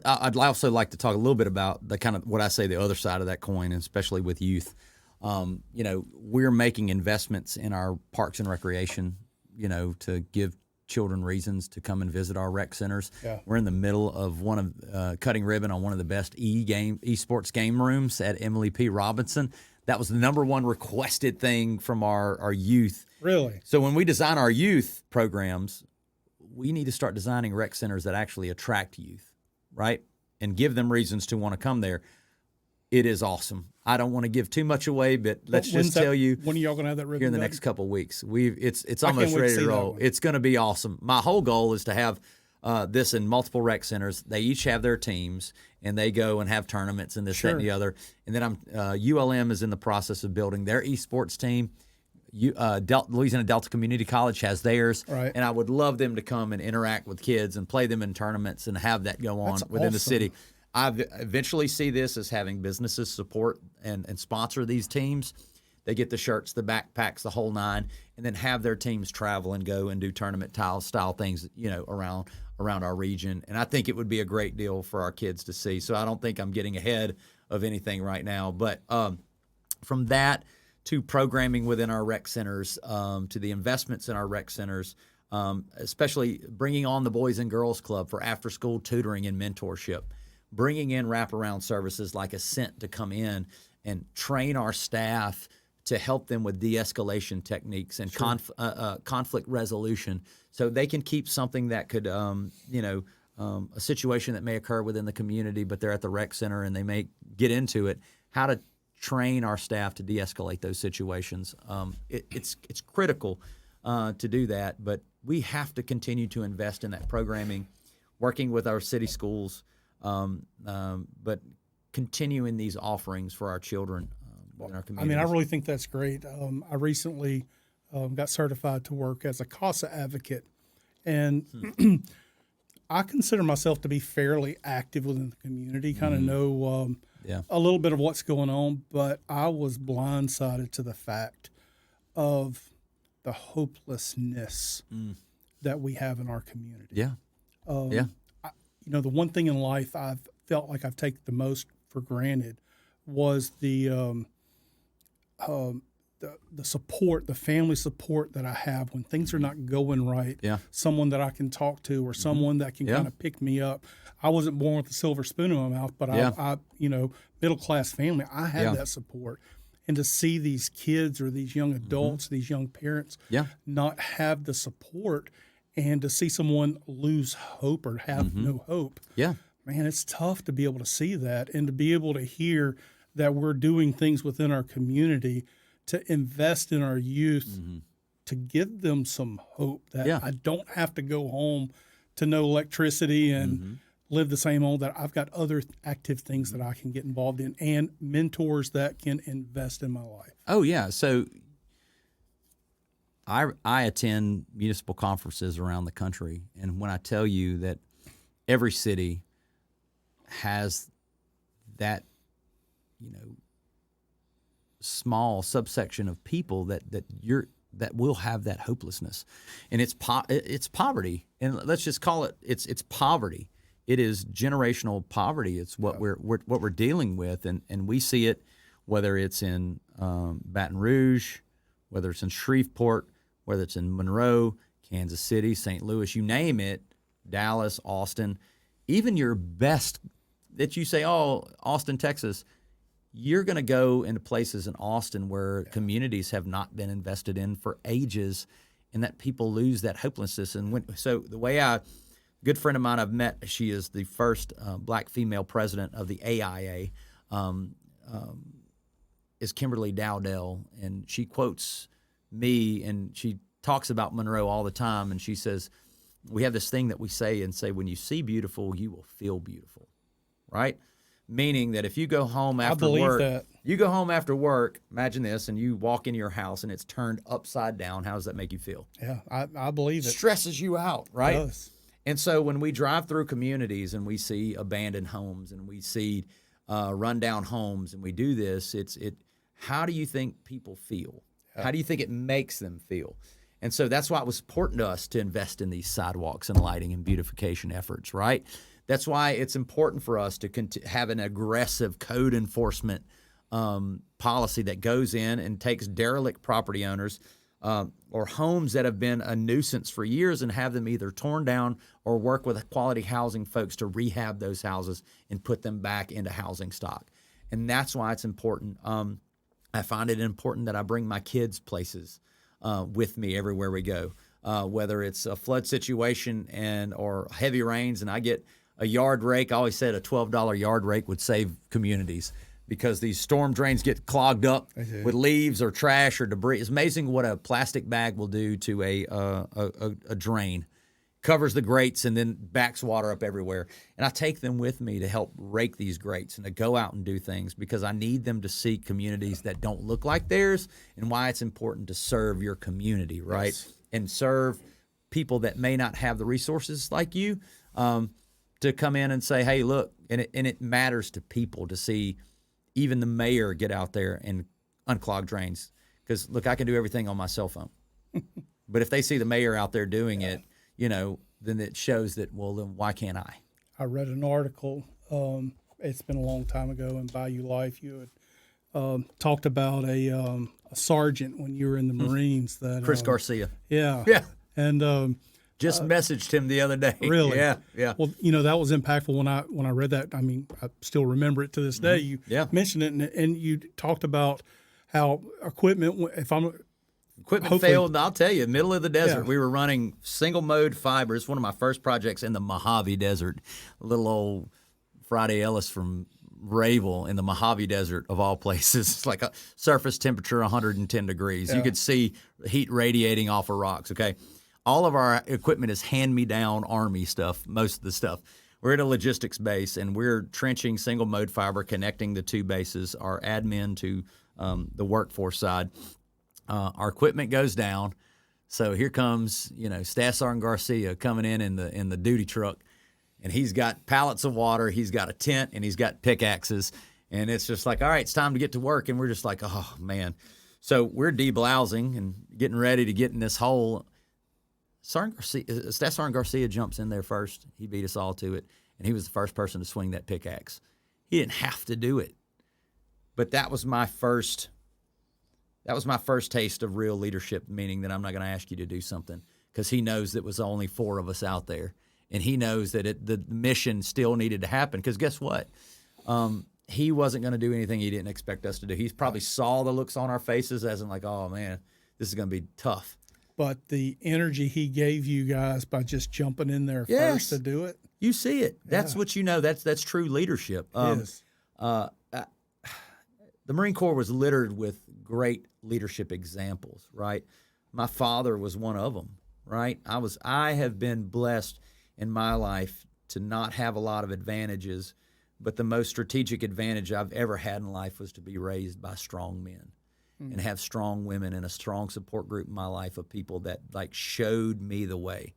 I'd also like to talk a little bit about the kind of what I say the other side of that coin, and especially with youth. We're making investments in our parks and recreation, to give children reasons to come and visit our rec centers. Yeah. We're in the middle of one of cutting ribbon on one of the best esports game rooms at Emily P. Robinson. That was the number one requested thing from our youth. Really? So when we design our youth programs, we need to start designing rec centers that actually attract youth, right? And give them reasons to want to come there. It is awesome. I don't want to give too much away, but let's just tell you. When are y'all going to have that ribbon here in the done? next couple of weeks? It's I can't almost wait to ready see to that roll. one. It's going to be awesome. My whole goal is to have this in multiple rec centers. They each have their teams, and they go and have tournaments and this, that, and the other. And then ULM is in the process of building their esports team. Louisiana Delta Community College has theirs, Right. and I would love them to come and interact with kids and play them in tournaments and have that go on That's within the awesome. city. I eventually see this as having businesses support and sponsor these teams. They get the shirts, the backpacks, the whole nine, and then have their teams travel and go and do tournament style things, around our region. And I think it would be a great deal for our kids to see. So I don't think I'm getting ahead of anything right now. But from that to programming within our rec centers, to the investments in our rec centers, especially bringing on the Boys and Girls Club for after-school tutoring and mentorship, bringing in wraparound services like Ascent to come in and train our staff to help them with de-escalation techniques and conflict resolution, so they can keep something that could, a situation that may occur within the community, but they're at the rec center and they may get into it. How to train our staff to de-escalate those situations. It's critical to do that, but we have to continue to invest in that programming, working with our city schools, but continuing these offerings for our children in our I communities. mean, I really think that's great. I recently got certified to work as a CASA advocate, and I consider myself to be fairly active within the community, kind of know a little bit of what's going on, but I was blindsided to the fact of the hopelessness that we have in our community. Yeah. The one thing in life I've felt like I've taken the most for granted was the support, the family support that I have when things are not going right. Yeah. Someone that I can talk to or someone that can kind of pick me up. I wasn't born with a silver spoon in my mouth, but I middle class family, I had that support. And to see these kids or these young adults, these young parents not have the support, and to see someone lose hope or have no hope. Yeah. Man, it's tough to be able to see that and to be able to hear that we're doing things within our community to invest in our youth, to give them some hope that I don't have to go home to no electricity and live the same old, that I've got other active things that I can get involved in and mentors that can invest in my life. Oh, yeah. So I attend municipal conferences around the country, and when I tell you that every city has that, small subsection of people that will have that hopelessness, and it's poverty, and let's just call it it's poverty. It is generational poverty. It's what we're dealing with, and we see it whether it's in Baton Rouge, whether it's in Shreveport, whether it's in Monroe, Kansas City, St. Louis, you name it, Dallas, Austin, even your best that you say, oh, Austin, Texas, you're going to go into places in Austin where communities have not been invested in for ages, and that people lose that hopelessness. And so the way a good friend of mine I've met, she is the first black female president of the AIA, is Kimberly Dowdell, and she quotes me, and she talks about Monroe all the time, and she says, we have this thing that we say, when you see beautiful, you will feel beautiful, right? Meaning that if you go home after work, imagine this, and you walk into your house and it's turned upside down, how does that make you feel? Yeah, I believe it. Stresses you out, right? It does. And so when we drive through communities and we see abandoned homes and we see rundown homes and we do this, how do you think people feel? Yeah. How do you think it makes them feel? And so that's why it was important to us to invest in these sidewalks and lighting and beautification efforts, right? That's why it's important for us to have an aggressive code enforcement policy that goes in and takes derelict property owners or homes that have been a nuisance for years and have them either torn down or work with quality housing folks to rehab those houses and put them back into housing stock. And that's why it's important. I find it important that I bring my kids places with me everywhere we go, whether it's a flood situation or heavy rains, and I get a yard rake. I always said a $12 yard rake would save communities because these storm drains get clogged up with leaves or trash or debris. It's amazing what a plastic bag will do to a drain. Covers the grates and then backs water up everywhere. And I take them with me to help rake these grates and to go out and do things because I need them to see communities that don't look like theirs and why it's important to serve your community, right? Yes. And serve people that may not have the resources like you to come in and say, hey, look, and it matters to people to see even the mayor get out there and unclog drains. Because, look, I can do everything on my cell phone. But if they see the mayor out there doing it, then it shows that, well, then why can't I? I read an article, it's been a long time ago in Bayou Life. You had talked about a sergeant when you were in the Marines. That Chris Garcia. Yeah. Yeah. And just messaged him the other day. Really? Yeah. Well, that was impactful when I read that. I mean, I still remember it to this day. You mentioned it, and you talked about how equipment, Equipment failed, and I'll tell you, middle of the desert, we were running single-mode fiber. It's one of my first projects in the Mojave Desert, a little old Friday Ellis from Rayville in the Mojave Desert, of all places. It's like a surface temperature 110 degrees. You could see heat radiating off of rocks, okay? All of our equipment is hand-me-down Army stuff, most of the stuff. We're at a logistics base, and we're trenching single-mode fiber, connecting the two bases, our admin to the workforce side. Our equipment goes down, so here comes Staff Sergeant Garcia coming in the duty truck, and he's got pallets of water, he's got a tent, and he's got pickaxes, and it's just like, all right, it's time to get to work, and we're just like, oh man. So we're deblousing and getting ready to get in this hole. Staff Sergeant Garcia jumps in there first. He beat us all to it, and he was the first person to swing that pickaxe. He didn't have to do it, but that was my first taste of real leadership, meaning that I'm not going to ask you to do something because he knows that was only 4 of us out there. And he knows that the mission still needed to happen because guess what? He wasn't going to do anything he didn't expect us to do. He probably saw the looks on our faces as in like, oh, man, this is going to be tough. But the energy he gave you guys by just jumping in there first to do it. You see it. That's what you know. That's true leadership. Yes. The Marine Corps was littered with great leadership examples, right? My father was one of them, right? I have been blessed in my life to not have a lot of advantages, but the most strategic advantage I've ever had in life was to be raised by strong men and have strong women and a strong support group in my life of people that like showed me the way.